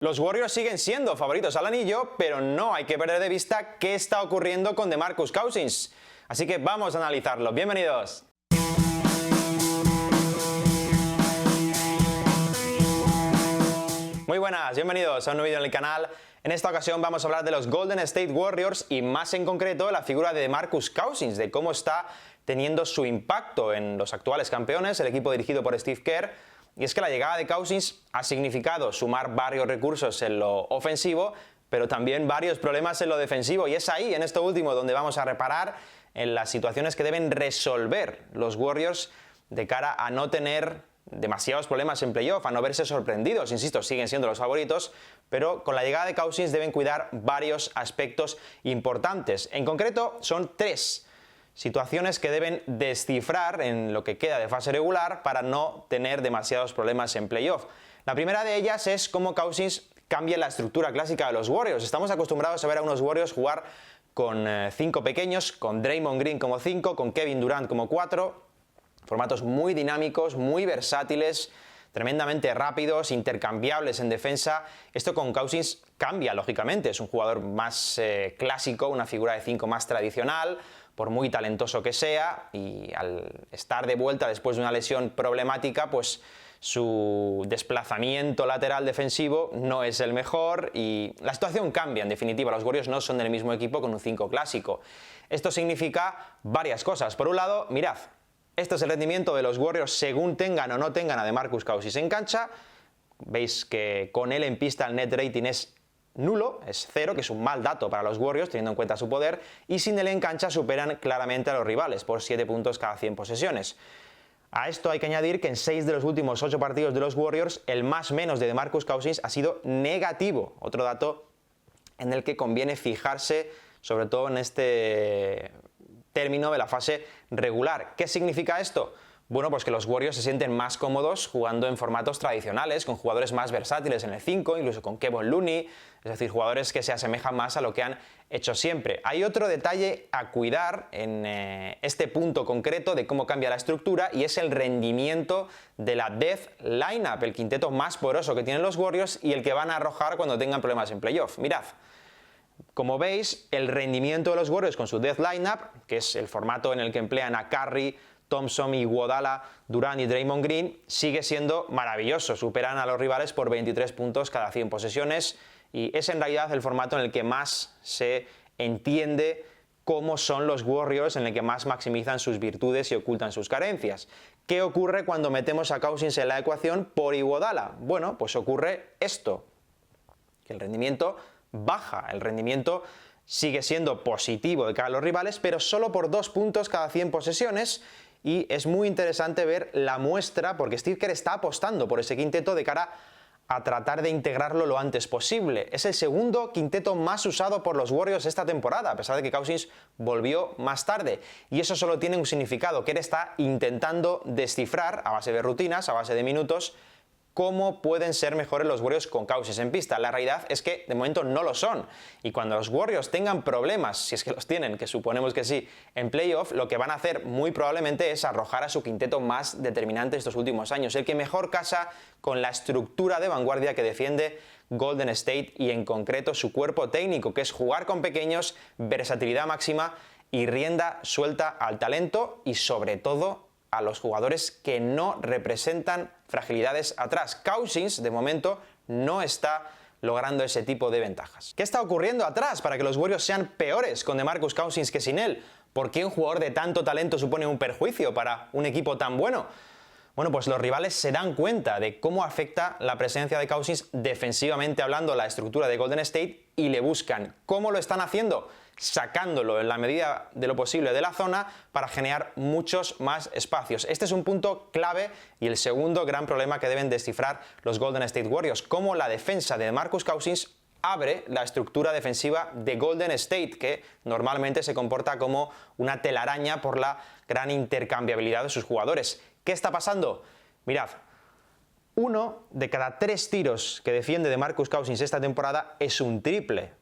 Los Warriors siguen siendo favoritos al anillo, pero no hay que perder de vista qué está ocurriendo con DeMarcus Cousins. Así que vamos a analizarlo. ¡Bienvenidos! Muy buenas, bienvenidos a un nuevo vídeo en el canal. En esta ocasión vamos a hablar de los Golden State Warriors y más en concreto la figura de DeMarcus Cousins, de cómo está teniendo su impacto en los actuales campeones, el equipo dirigido por Steve Kerr. Y es que la llegada de Cousins ha significado sumar varios recursos en lo ofensivo, pero también varios problemas en lo defensivo. Y es ahí, en esto último, donde vamos a reparar en las situaciones que deben resolver los Warriors de cara a no tener demasiados problemas en playoff, a no verse sorprendidos. Insisto, siguen siendo los favoritos, pero con la llegada de Cousins deben cuidar varios aspectos importantes. En concreto, son tres situaciones que deben descifrar en lo que queda de fase regular para no tener demasiados problemas en playoff. La primera de ellas es cómo Cousins cambia la estructura clásica de los Warriors. Estamos acostumbrados a ver a unos Warriors jugar con 5 pequeños, con Draymond Green como 5, con Kevin Durant como 4, formatos muy dinámicos, muy versátiles, tremendamente rápidos, intercambiables en defensa. Esto con Cousins cambia, lógicamente. Es un jugador más clásico, una figura de 5 más tradicional, por muy talentoso que sea, y al estar de vuelta después de una lesión problemática, pues su desplazamiento lateral defensivo no es el mejor y la situación cambia. En definitiva, los Warriors no son del mismo equipo con un 5 clásico. Esto significa varias cosas. Por un lado, mirad, este es el rendimiento de los Warriors según tengan o no tengan a DeMarcus Cousins en cancha. Veis que con él en pista el net rating es nulo, es 0, que es un mal dato para los Warriors teniendo en cuenta su poder, y sin él en cancha superan claramente a los rivales por 7 puntos cada 100 posesiones. A esto hay que añadir que en 6 de los últimos 8 partidos de los Warriors el más menos de DeMarcus Cousins ha sido negativo, otro dato en el que conviene fijarse sobre todo en este término de la fase regular. ¿Qué significa esto? Bueno, pues que los Warriors se sienten más cómodos jugando en formatos tradicionales, con jugadores más versátiles en el 5, incluso con Kevon Looney, es decir, jugadores que se asemejan más a lo que han hecho siempre. Hay otro detalle a cuidar en este punto concreto de cómo cambia la estructura y es el rendimiento de la Death Lineup, el quinteto más poderoso que tienen los Warriors y el que van a arrojar cuando tengan problemas en playoff. Mirad. Como veis, el rendimiento de los Warriors con su Death Lineup, que es el formato en el que emplean a Curry, Thompson, Iguodala, Durant y Draymond Green, sigue siendo maravilloso. Superan a los rivales por 23 puntos cada 100 posesiones y es en realidad el formato en el que más se entiende cómo son los Warriors, en el que más maximizan sus virtudes y ocultan sus carencias. ¿Qué ocurre cuando metemos a Cousins en la ecuación por Iguodala? Bueno, pues ocurre esto, que el rendimiento baja, el rendimiento sigue siendo positivo de cara a los rivales, pero solo por 2 puntos cada 100 posesiones. Y es muy interesante ver la muestra, porque Steve Kerr está apostando por ese quinteto de cara a tratar de integrarlo lo antes posible. Es el segundo quinteto más usado por los Warriors esta temporada, a pesar de que Cousins volvió más tarde. Y eso solo tiene un significado, que él está intentando descifrar, a base de rutinas, a base de minutos, cómo pueden ser mejores los Warriors con Cousins en pista. La realidad es que de momento no lo son. Y cuando los Warriors tengan problemas, si es que los tienen, que suponemos que sí, en playoff, lo que van a hacer muy probablemente es arrojar a su quinteto más determinante estos últimos años, el que mejor casa con la estructura de vanguardia que defiende Golden State y en concreto su cuerpo técnico, que es jugar con pequeños, versatilidad máxima y rienda suelta al talento y sobre todo a los jugadores que no representan fragilidades atrás. Cousins, de momento, no está logrando ese tipo de ventajas. ¿Qué está ocurriendo atrás para que los Warriors sean peores con DeMarcus Cousins que sin él? ¿Por qué un jugador de tanto talento supone un perjuicio para un equipo tan bueno? Bueno, pues los rivales se dan cuenta de cómo afecta la presencia de Cousins defensivamente hablando la estructura de Golden State y le buscan. ¿Cómo lo están haciendo? Sacándolo en la medida de lo posible de la zona para generar muchos más espacios. Este es un punto clave y el segundo gran problema que deben descifrar los Golden State Warriors, cómo la defensa de DeMarcus Cousins abre la estructura defensiva de Golden State, que normalmente se comporta como una telaraña por la gran intercambiabilidad de sus jugadores. ¿Qué está pasando? Mirad, 1 de cada 3 tiros que defiende DeMarcus Cousins esta temporada es un triple.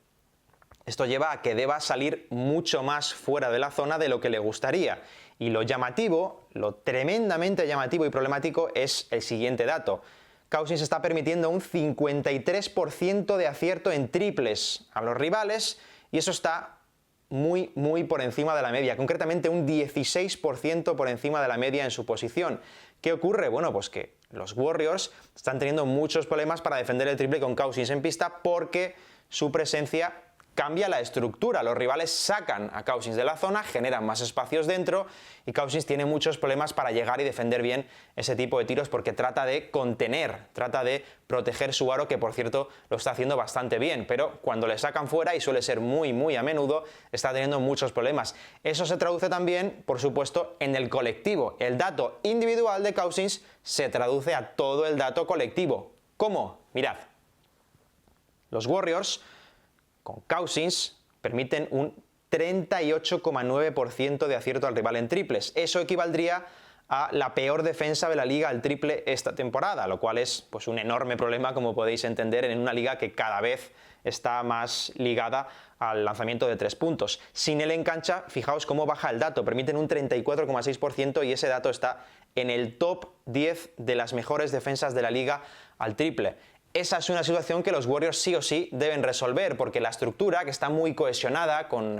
Esto lleva a que deba salir mucho más fuera de la zona de lo que le gustaría. Y lo llamativo, lo tremendamente llamativo y problemático es el siguiente dato. Cousins está permitiendo un 53% de acierto en triples a los rivales y eso está muy por encima de la media, concretamente un 16% por encima de la media en su posición. ¿Qué ocurre? Bueno, pues que los Warriors están teniendo muchos problemas para defender el triple con Cousins en pista porque su presencia cambia la estructura. Los rivales sacan a Cousins de la zona, generan más espacios dentro y Cousins tiene muchos problemas para llegar y defender bien ese tipo de tiros porque trata de contener, trata de proteger su aro, que por cierto lo está haciendo bastante bien, pero cuando le sacan fuera, y suele ser muy a menudo, está teniendo muchos problemas. Eso se traduce también, por supuesto, en el colectivo. El dato individual de Cousins se traduce a todo el dato colectivo. ¿Cómo? Mirad, los Warriors con Cousins permiten un 38,9% de acierto al rival en triples. Eso equivaldría a la peor defensa de la liga al triple esta temporada, lo cual es pues, un enorme problema, como podéis entender, en una liga que cada vez está más ligada al lanzamiento de 3 puntos. Sin él en cancha, fijaos cómo baja el dato, permiten un 34,6% y ese dato está en el top 10 de las mejores defensas de la liga al triple. Esa es una situación que los Warriors sí o sí deben resolver, porque la estructura, que está muy cohesionada, con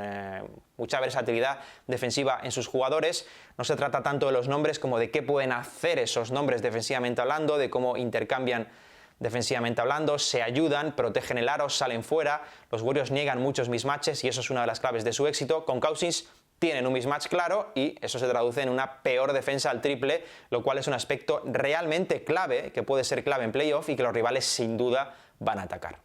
mucha versatilidad defensiva en sus jugadores, no se trata tanto de los nombres como de qué pueden hacer esos nombres defensivamente hablando, de cómo intercambian defensivamente hablando, se ayudan, protegen el aro, salen fuera. Los Warriors niegan muchos mismatches y eso es una de las claves de su éxito. Con Cousins tienen un mismatch claro y eso se traduce en una peor defensa al triple, lo cual es un aspecto realmente clave, que puede ser clave en playoff y que los rivales sin duda van a atacar.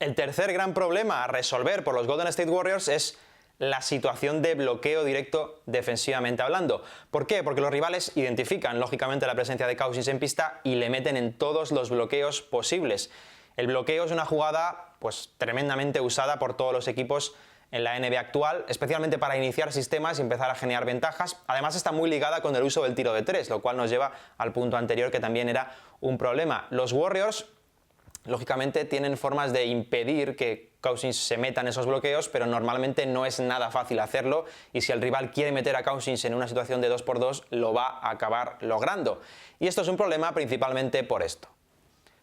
El tercer gran problema a resolver por los Golden State Warriors es la situación de bloqueo directo defensivamente hablando. ¿Por qué? Porque los rivales identifican lógicamente la presencia de Cousins en pista y le meten en todos los bloqueos posibles. El bloqueo es una jugada pues tremendamente usada por todos los equipos en la NBA actual, especialmente para iniciar sistemas y empezar a generar ventajas. Además está muy ligada con el uso del tiro de 3, lo cual nos lleva al punto anterior, que también era un problema. Los Warriors lógicamente tienen formas de impedir que Cousins se meta en esos bloqueos, pero normalmente no es nada fácil hacerlo y si el rival quiere meter a Cousins en una situación de 2x2 lo va a acabar logrando. Y esto es un problema principalmente por esto.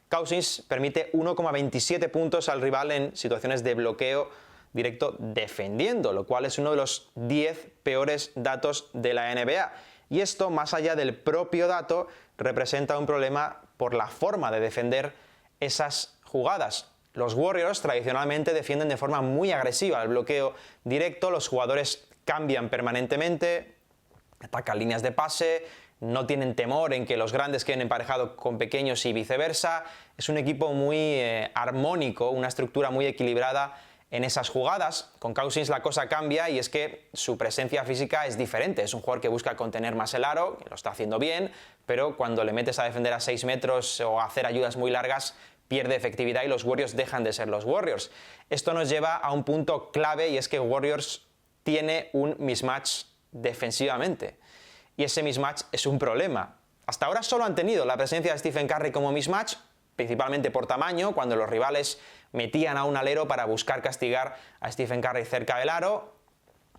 Cousins permite 1,27 puntos al rival en situaciones de bloqueo directo defendiendo, lo cual es uno de los 10 peores datos de la NBA. Y esto, más allá del propio dato, representa un problema por la forma de defender esas jugadas. Los Warriors tradicionalmente defienden de forma muy agresiva el bloqueo directo, los jugadores cambian permanentemente, atacan líneas de pase, no tienen temor en que los grandes queden emparejados con pequeños y viceversa. Es un equipo muy armónico, una estructura muy equilibrada en esas jugadas. Con Cousins la cosa cambia y es que su presencia física es diferente. Es un jugador que busca contener más el aro, que lo está haciendo bien, pero cuando le metes a defender a 6 metros o a hacer ayudas muy largas, pierde efectividad y los Warriors dejan de ser los Warriors. Esto nos lleva a un punto clave y es que Warriors tiene un mismatch defensivamente. Y ese mismatch es un problema. Hasta ahora solo han tenido la presencia de Stephen Curry como mismatch, principalmente por tamaño, cuando los rivales metían a un alero para buscar castigar a Stephen Curry cerca del aro.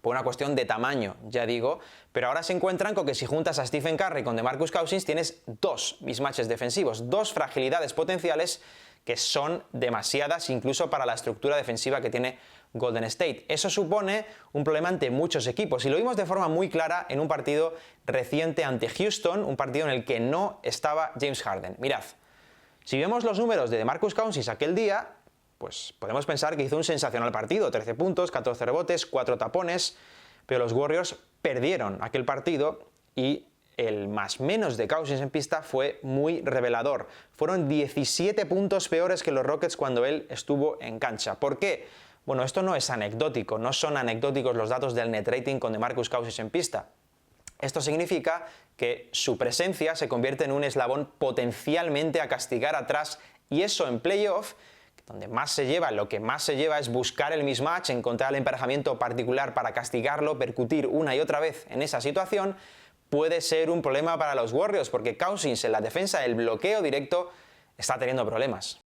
por una cuestión de tamaño, ya digo, pero ahora se encuentran con que si juntas a Stephen Curry con DeMarcus Cousins tienes dos mismatches defensivos, dos fragilidades potenciales que son demasiadas incluso para la estructura defensiva que tiene Golden State. Eso supone un problema ante muchos equipos y lo vimos de forma muy clara en un partido reciente ante Houston, un partido en el que no estaba James Harden. Mirad, si vemos los números de DeMarcus Cousins aquel día, pues podemos pensar que hizo un sensacional partido, 13 puntos, 14 rebotes, 4 tapones, pero los Warriors perdieron aquel partido y el más-menos de Cousins en pista fue muy revelador. Fueron 17 puntos peores que los Rockets cuando él estuvo en cancha. ¿Por qué? Bueno, esto no es anecdótico, no son anecdóticos los datos del net rating con DeMarcus Cousins en pista. Esto significa que su presencia se convierte en un eslabón potencialmente a castigar atrás y eso en playoff, donde más se lleva, lo que más se lleva es buscar el mismatch, encontrar el emparejamiento particular para castigarlo, percutir una y otra vez en esa situación, puede ser un problema para los Warriors, porque Cousins en la defensa del bloqueo directo está teniendo problemas.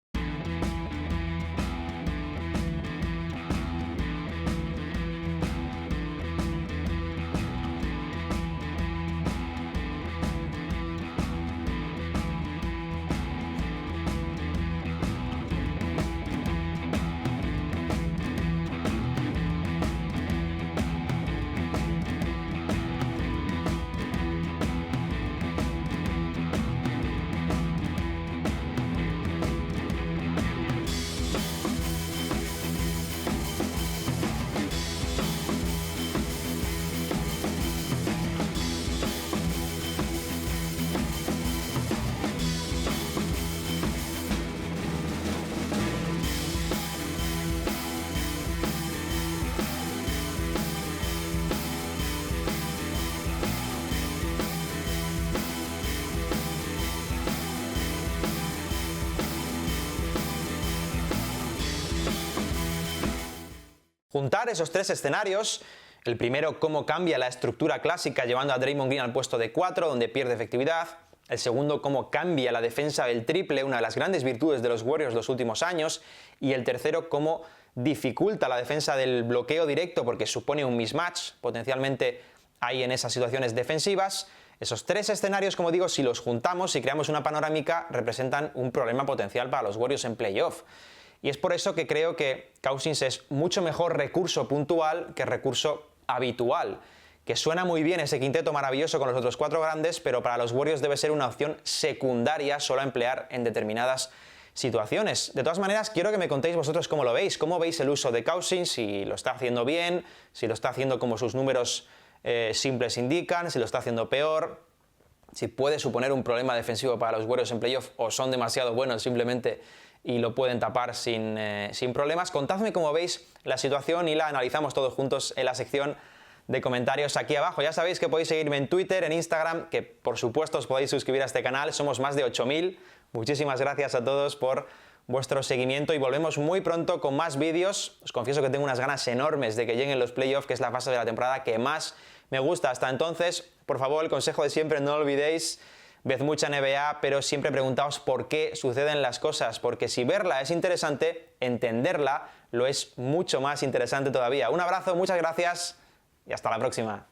Juntar esos tres escenarios, el primero, cómo cambia la estructura clásica llevando a Draymond Green al puesto de 4, donde pierde efectividad. El segundo, cómo cambia la defensa del triple, una de las grandes virtudes de los Warriors los últimos años. Y el tercero, cómo dificulta la defensa del bloqueo directo porque supone un mismatch potencialmente ahí en esas situaciones defensivas. Esos tres escenarios, como digo, si los juntamos, si creamos una panorámica, representan un problema potencial para los Warriors en playoff. Y es por eso que creo que Cousins es mucho mejor recurso puntual que recurso habitual. Que suena muy bien ese quinteto maravilloso con los otros cuatro grandes, pero para los Warriors debe ser una opción secundaria solo a emplear en determinadas situaciones. De todas maneras, quiero que me contéis vosotros cómo lo veis. ¿Cómo veis el uso de Cousins? Si lo está haciendo bien, si lo está haciendo como sus números simples indican, si lo está haciendo peor, si puede suponer un problema defensivo para los Warriors en playoff o son demasiado buenos simplemente y lo pueden tapar sin problemas. Contadme cómo veis la situación y la analizamos todos juntos en la sección de comentarios aquí abajo. Ya sabéis que podéis seguirme en Twitter, en Instagram, que por supuesto os podéis suscribir a este canal. Somos más de 8000. Muchísimas gracias a todos por vuestro seguimiento y volvemos muy pronto con más vídeos. Os confieso que tengo unas ganas enormes de que lleguen los playoffs, que es la fase de la temporada que más me gusta. Hasta entonces, por favor, el consejo de siempre, no lo olvidéis. Ved mucha NBA, pero siempre preguntaos por qué suceden las cosas, porque si verla es interesante, entenderla lo es mucho más interesante todavía. Un abrazo, muchas gracias y hasta la próxima.